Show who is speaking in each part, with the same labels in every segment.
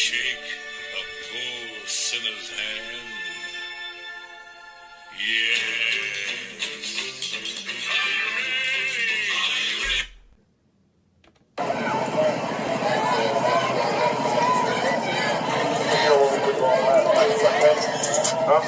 Speaker 1: shake a poor sinner's hand. Yes.
Speaker 2: Huh?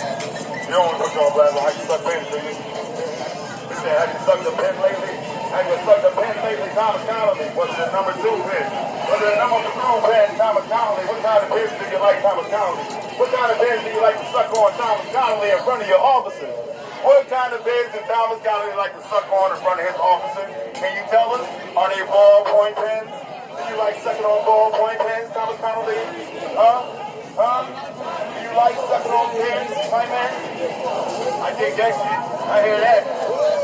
Speaker 2: You don't want to put you on blast on how you suck pens, do you? You said, have you sucked the pen lately? Have you sucked the pen lately? Thomas Connolly. What's the number 2 pen? What's the number 2 pen? Thomas Connolly. What kind of pens do you like, Thomas Connolly? What kind of pens do you like to suck on, Thomas Connolly, in front of your officers? What kind of pens does Thomas Connolly like to suck on in front of his officers? Can you tell us? Are they ballpoint pens? Do you like sucking on ballpoint pens, Thomas Connolly? Huh? Do you like sucking on pens, my man? I dig that shit. I hear that.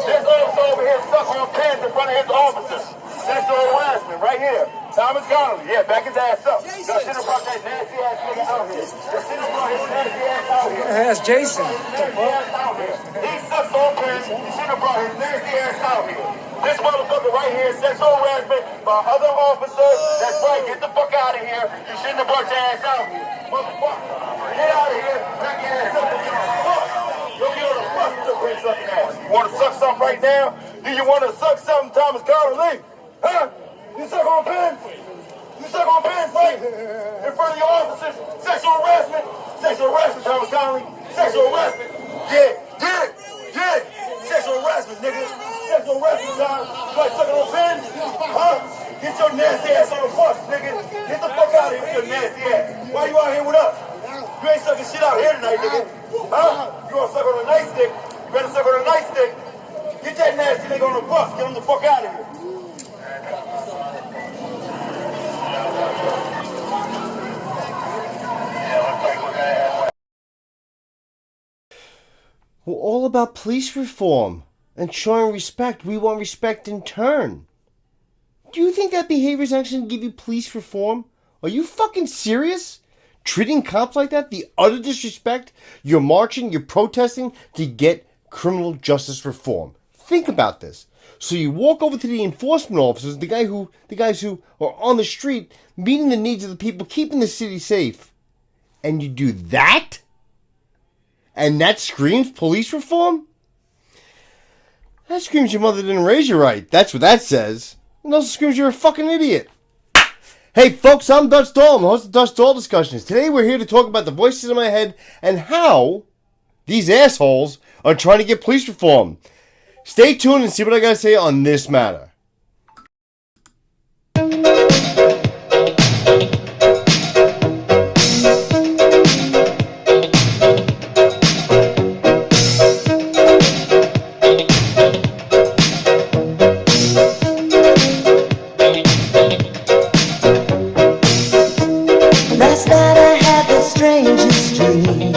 Speaker 2: This officer over here suck on pens in front of his officers. Sexual harassment right here. Thomas Connolly, yeah, back his ass up. Y'all should have brought that nasty ass nigga out here. Y'all should have brought his nasty ass out here.
Speaker 3: That's Jason.
Speaker 2: Nasty ass out here. He sucks on pens. You should have brought his nasty ass out here. This motherfucker right here, sexual harassment by other officers. That's right, get the fuck out of here. You shouldn't have brought your ass out here. Motherfucker, get out of here. Back your ass up and get on the bus. Go get on the bus with your pen sucking ass. You want to suck something right now? Do you want to suck something, Thomas Connolly? Huh? You suck on pens? You suck on pens, right? In front of your officers? Sexual harassment? Sexual harassment, Thomas Connolly. Sexual harassment. Yeah, get it. Get it. Sexual harassment, nigga. Sexual harassment, Tom. You like sucking on pens? Huh? Get your nasty ass on the bus, nigga. Get the fuck out of here with your nasty ass. Why you out here with us? You ain't sucking shit out here tonight, nigga. Huh? You gonna suck on a nice stick? You better suck on a nice stick. Get that nasty nigga on the bus. Get him the fuck out of here.
Speaker 4: We're all about police reform and showing respect. We want respect in turn. Do you think that behavior is actually going to give you police reform? Are you fucking serious? Treating cops like that? The utter disrespect? You're marching, you're protesting to get criminal justice reform. Think about this. So you walk over to the enforcement officers, the guys who are on the street, meeting the needs of the people, keeping the city safe. And you do that? And that screams police reform? That screams your mother didn't raise you right. That's what that says. It also screams you're a fucking idiot. Hey folks, I'm Dutch Dahl. I'm the host of Dutch Dahl Discussions. Today we're here to talk about the voices in my head and how these assholes are trying to get police reform. Stay tuned and see what I gotta say on this matter.
Speaker 5: Last night I had the strangest dream.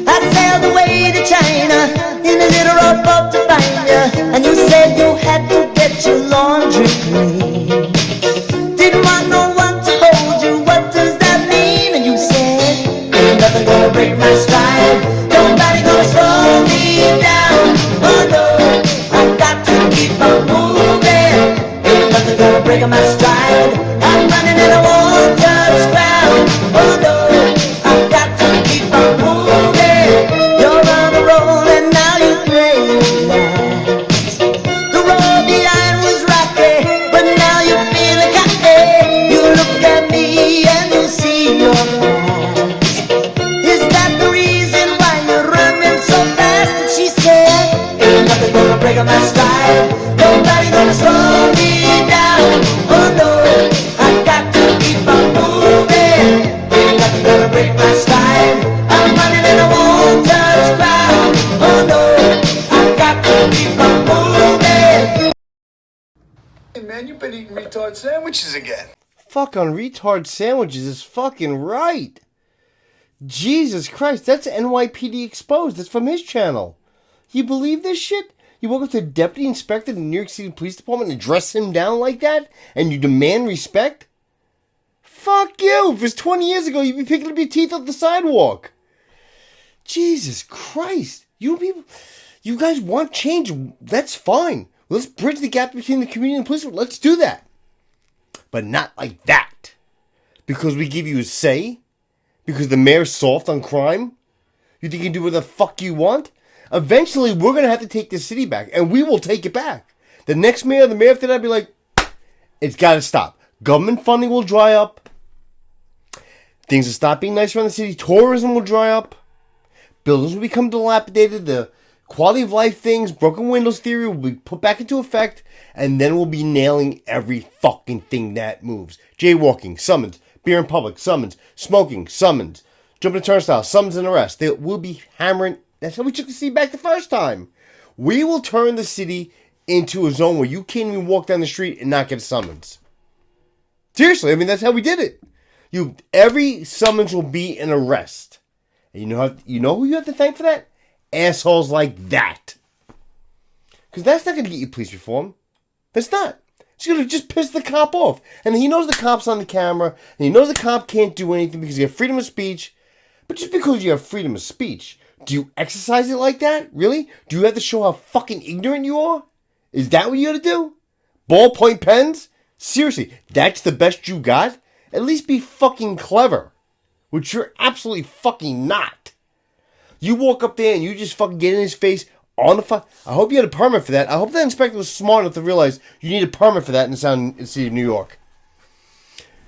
Speaker 5: I sailed away to China in a little rowboat to find you, and you said you had to get your laundry clean. Didn't want no one to hold you, what does that mean? And you said, ain't nothing gonna break my stride, nobody gonna slow me down. Oh no, I've got to keep on moving, ain't nothing gonna break my stride. I'm running and I won't touch ground. Oh no, I've got to keep on moving. You're on the road and now you realize the road behind was rocky, but now you feel the cocky. You look at me and you see your past. Is that the reason why you're running so fast? And she said, ain't nothing gonna break my stride, nobody gonna slow me down. Oh no, I've got to keep on moving, ain't nothing gonna break my stride. I'm running and I won't touch ground. Oh no, I've got to keep on moving.
Speaker 3: Hey man, you've been eating retard sandwiches again.
Speaker 4: Fuck on retard sandwiches is fucking right. Jesus Christ, that's NYPD Exposed. That's from his channel. You believe this shit? You walk up to the deputy inspector of the New York City Police Department and dress him down like that? And you demand respect? Fuck you! If it was 20 years ago, you'd be picking up your teeth off the sidewalk. Jesus Christ. You people, you guys want change. That's fine. Let's bridge the gap between the community and police. Let's do that. But not like that. Because we give you a say? Because the mayor's soft on crime? You think you can do what the fuck you want? Eventually, we're going to have to take this city back, and we will take it back. The next mayor, the mayor after that, be like, it's got to stop. Government funding will dry up. Things will stop being nice around the city. Tourism will dry up. Buildings will become dilapidated. The quality of life things, broken windows theory will be put back into effect. And then we'll be nailing every fucking thing that moves. Jaywalking, summons. Beer in public, summons. Smoking, summons. Jumping a turnstile, summons and arrest. They will be hammering. That's how we took the city back the first time. We will turn the city into a zone where you can't even walk down the street and not get a summons. Seriously, I mean, that's how we did it. Every summons will be an arrest. And you know who you have to thank for that? Assholes like that. Because that's not going to get you police reform. That's not. It's going to just piss the cop off. And he knows the cop's on the camera. And he knows the cop can't do anything because you have freedom of speech. But just because you have freedom of speech, do you exercise it like that? Really? Do you have to show how fucking ignorant you are? Is that what you got to do? Ballpoint pens? Seriously, that's the best you got? At least be fucking clever. Which you're absolutely fucking not. You walk up there and you just fucking get in his face on the fuck. I hope you had a permit for that. I hope that inspector was smart enough to realize you need a permit for that in the city of New York.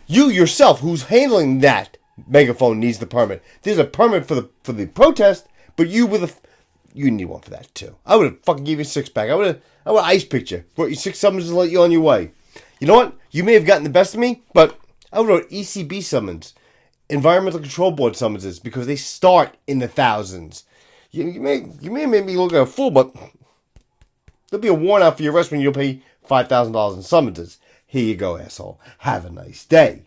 Speaker 4: You yourself, who's handling that megaphone, needs the permit. There's a permit for the protest, but you need one for that too. I would have fucking gave you a 6-pack. I would ice picked you, brought you 6 summons and let you on your way. You know what? You may have gotten the best of me, but I would wrote ECB summons. Environmental Control Board summonses, because they start in the thousands. You may have made me look like a fool, but there'll be a warrant out for your arrest when you'll pay $5,000 in summonses. Here you go, asshole. Have a nice day.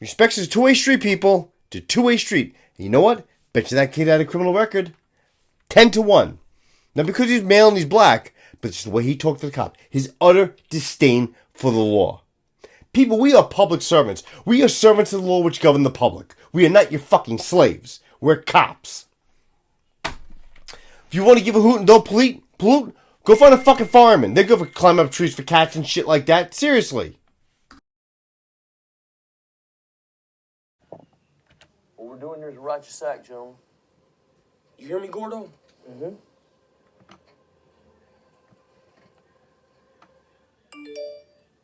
Speaker 4: Respect is a two-way street, people. It's a two-way street. And you know what? Bet you that kid had a criminal record. 10-1. Not because he's male and he's black, but it's the way he talked to the cop. His utter disdain for the law. People, we are public servants. We are servants of the law which govern the public. We are not your fucking slaves. We're cops. If you want to give a hoot and don't pollute, go find a fucking fireman. They're good for climbing up trees for cats and shit like that. Seriously.
Speaker 6: What we're doing here is a righteous act, gentlemen. You hear me, Gordo? Mm-hmm.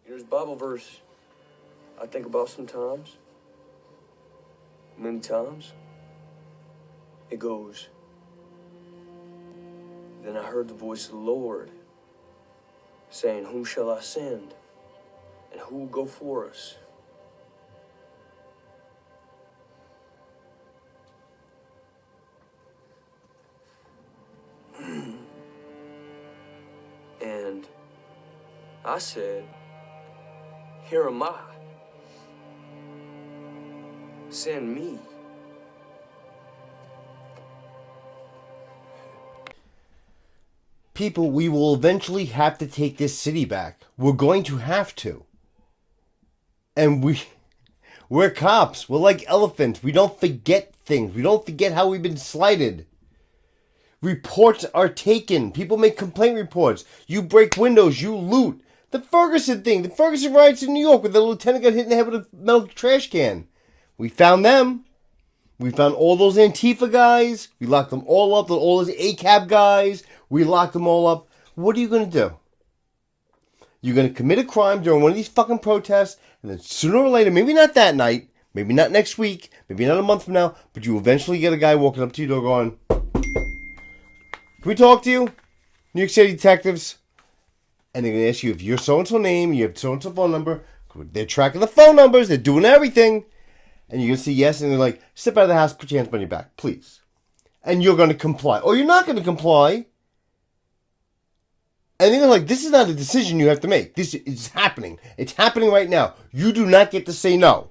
Speaker 6: Here's a Bible verse I think about sometimes. Many times. It goes, "Then I heard the voice of the Lord saying, whom shall I send? And who will go for us?" And I said, "Here am I. Send me."
Speaker 4: People, we will eventually have to take this city back. We're going to have to. And we're cops. We're like elephants. We don't forget things. We don't forget how we've been slighted. Reports are taken. People make complaint reports. You break windows. You loot. The Ferguson thing. The Ferguson riots in New York where the lieutenant got hit in the head with a metal trash can. We found them. We found all those Antifa guys. We locked them all up. All those ACAB guys. We locked them all up. What are you going to do? You're going to commit a crime during one of these fucking protests, and then sooner or later, maybe not that night, maybe not next week, maybe not a month from now, but you eventually get a guy walking up to your door going, "Can we talk to you? New York City detectives." And they're going to ask you if you're so-and-so name, you have so-and-so phone number. They're tracking the phone numbers. They're doing everything. And you're going to say yes, and they're like, "Step out of the house, put your hands behind your back, please." And you're going to comply. Or you're not going to comply. And they're like, this is not a decision you have to make. This is happening. It's happening right now. You do not get to say no.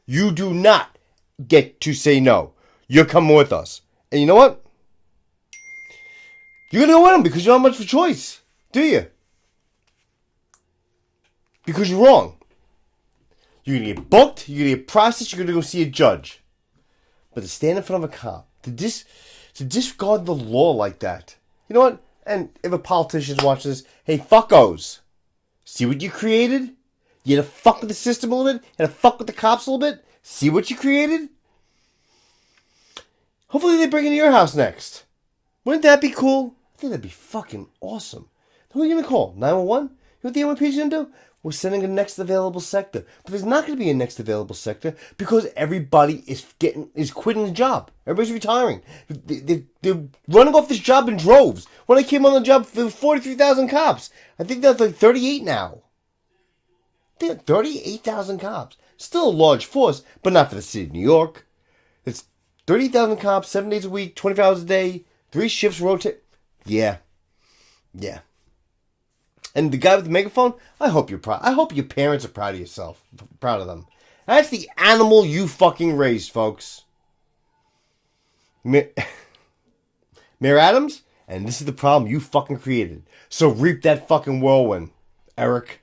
Speaker 4: You do not get to say no. You're coming with us. And you know what? You're going to go with them because you don't have much of a choice. Do you? Because you're wrong. You're going to get booked. You're going to get processed. You're going to go see a judge. But to stand in front of a cop, to disregard the law like that. You know what? And if a politician's watching this, hey, fuckos. See what you created? You had to fuck with the system a little bit? You had to fuck with the cops a little bit? See what you created? Hopefully they bring it to your house next. Wouldn't that be cool? I think that'd be fucking awesome. Who are you going to call? 911? You know what the NYPD's going to do? We're sending a next available sector. But there's not going to be a next available sector because everybody is quitting the job. Everybody's retiring. They're running off this job in droves. When I came on the job, there were 43,000 cops. I think that's like 38 now. I think 38,000 cops. Still a large force, but not for the city of New York. It's 38,000 cops, 7 days a week, 24 hours a day, 3 shifts rotate. Yeah. And the guy with the megaphone, I hope you're proud. I hope your parents are proud of yourself. Proud of them. That's the animal you fucking raised, folks. Mayor Adams, and this is the problem you fucking created. So reap that fucking whirlwind, Eric.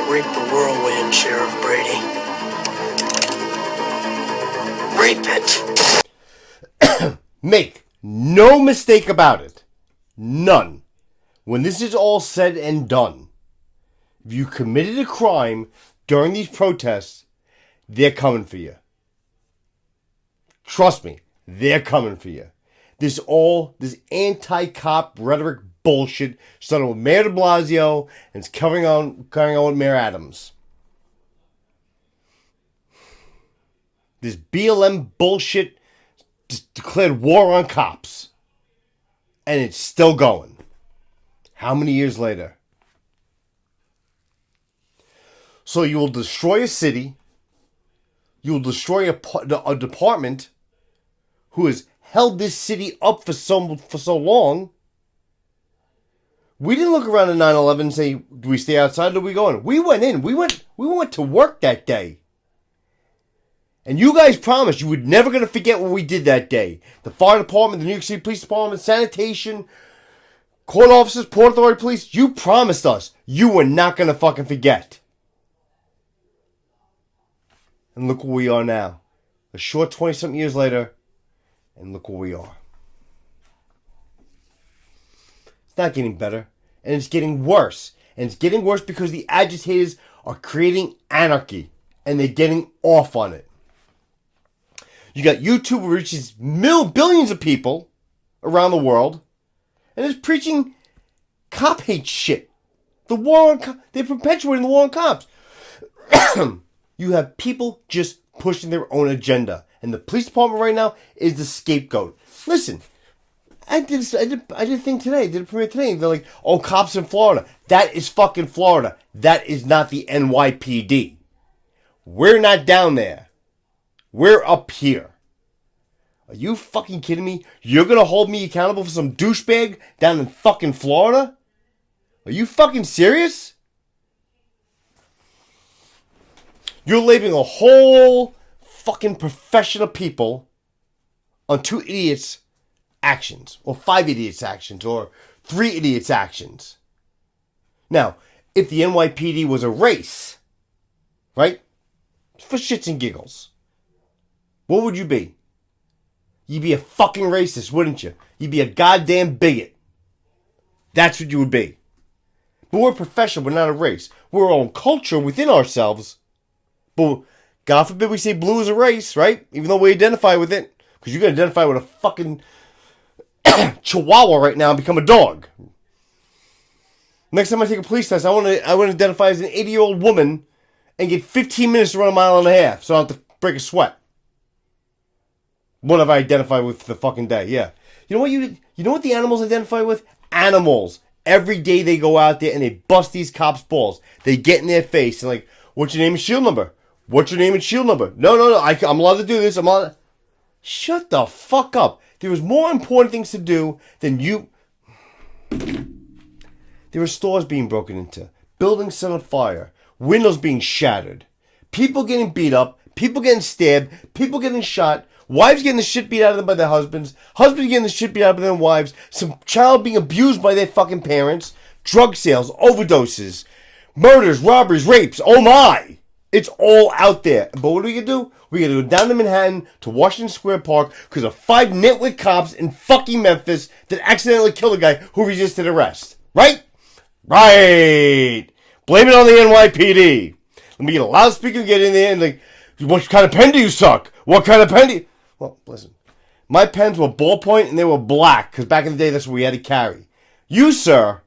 Speaker 7: Reap the whirlwind, Sheriff Brady. Reap it.
Speaker 4: Make no mistake about it. None. When this is all said and done, if you committed a crime during these protests, they're coming for you. Trust me, they're coming for you. This anti-cop rhetoric bullshit started with Mayor de Blasio and it's carrying on with Mayor Adams. This BLM bullshit declared war on cops. And it's still going. How many years later? So you will destroy a city. You will destroy a department who has held this city up for so long. We didn't look around at 9/11 and say, do we stay outside or do we go in? We went in. We went to work that day. And you guys promised you were never going to forget what we did that day. The fire department, the New York City Police Department, sanitation, court officers, Port Authority police. You promised us you were not going to fucking forget. And look where we are now. A short 20-something years later, and look where we are. It's not getting better, and it's getting worse. And it's getting worse because the agitators are creating anarchy, and they're getting off on it. You got YouTube, which reaches billions of people around the world, and is preaching cop hate shit. They're perpetuating the war on cops. You have people just pushing their own agenda, and the police department right now is the scapegoat. Listen, I did a thing today. I did a premiere today. They're like, "Oh, cops in Florida." That is fucking Florida. That is not the NYPD. We're not down there. We're up here. Are you fucking kidding me? You're gonna hold me accountable for some douchebag down in fucking Florida? Are you fucking serious? You're labeling a whole fucking profession of people on 2 idiots' actions, or 5 idiots' actions, or 3 idiots' actions. Now, if the NYPD was a race, right? For shits and giggles, what would you be? You'd be a fucking racist, wouldn't you? You'd be a goddamn bigot. That's what you would be. But we're professional, we're not a race. We're our own culture within ourselves. But God forbid we say blue is a race, right? Even though we identify with it. Because you're going to identify with a fucking chihuahua right now and become a dog. Next time I take a police test, I want to identify as an 80-year-old woman and get 15 minutes to run a mile and a half so I don't have to break a sweat. What have I identified with the fucking day? Yeah. You know what the animals identify with? Animals. Every day they go out there and they bust these cops' balls. They get in their face and like, what's your name and shield number? What's your name and shield number? No. I'm allowed to do this. Shut the fuck up. There was more important things to do than you. There were stores being broken into. Buildings set on fire. Windows being shattered. People getting beat up. People getting stabbed. People getting shot. Wives getting the shit beat out of them by their husbands. Husbands getting the shit beat out of their wives. Some child being abused by their fucking parents. Drug sales. Overdoses. Murders. Robberies. Rapes. Oh my. It's all out there. But what are we going to do? We're going to go down to Manhattan to Washington Square Park because of 5 nitwit cops in fucking Memphis that accidentally killed a guy who resisted arrest. Right? Right. Blame it on the NYPD. Let me get a loudspeaker and get in there and like, what kind of pen do you suck? What kind of pen do you... Well, listen. My pens were ballpoint and they were black because back in the day that's what we had to carry. You, sir,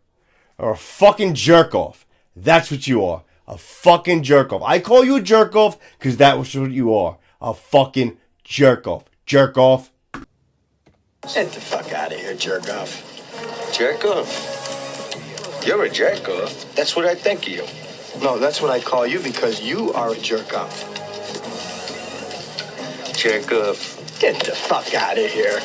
Speaker 4: are a fucking jerk-off. That's what you are. A fucking jerk-off. I call you a jerk-off because that's what you are. A fucking jerk-off. Jerk-off.
Speaker 8: Get the fuck out of here, jerk-off. Jerk-off? You're a jerk-off. That's what I think of you. No, that's what I call you because you are a jerk-off. Jerk-off. Get the fuck out of here.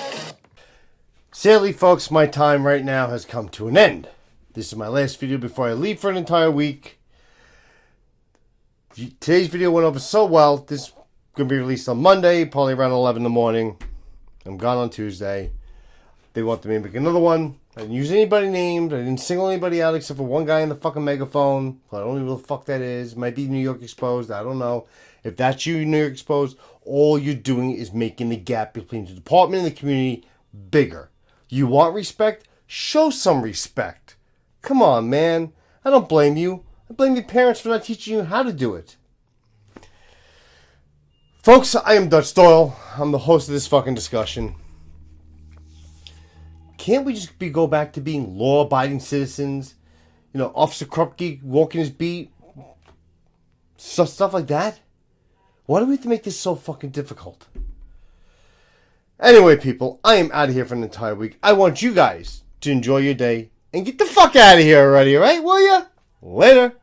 Speaker 4: Sadly, folks, my time right now has come to an end. This is my last video before I leave for an entire week. Today's video went over so well. This is going to be released on Monday, probably around 11 in the morning. I'm gone on Tuesday. They want me to make another one. I didn't use anybody's names. I didn't single anybody out except for one guy in the fucking megaphone. I don't know who the fuck that is. Might be New York Exposed. I don't know. If that's you, New York Exposed, all you're doing is making the gap between the department and the community bigger. You want respect? Show some respect. Come on, man. I don't blame you. I blame your parents for not teaching you how to do it. Folks, I am Dutch Doyle. I'm the host of this fucking discussion. Can't we just go back to being law-abiding citizens? You know, Officer Krupke walking his beat? Stuff like that? Why do we have to make this so fucking difficult? Anyway, people, I am out of here for an entire week. I want you guys to enjoy your day and get the fuck out of here already, alright? Will ya? Later.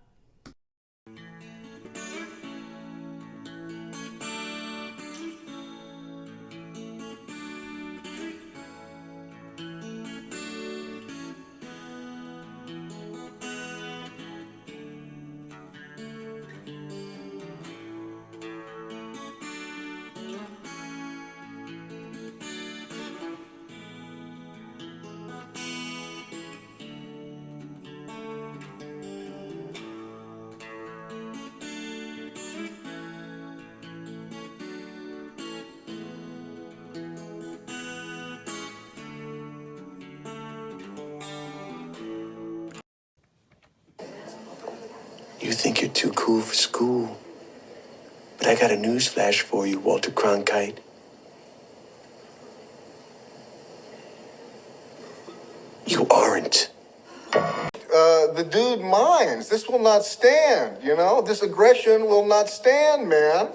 Speaker 7: You think you're too cool for school. But I got a news flash for you, Walter Cronkite. You aren't.
Speaker 9: The dude minds. This will not stand, you know? This aggression will not stand, man.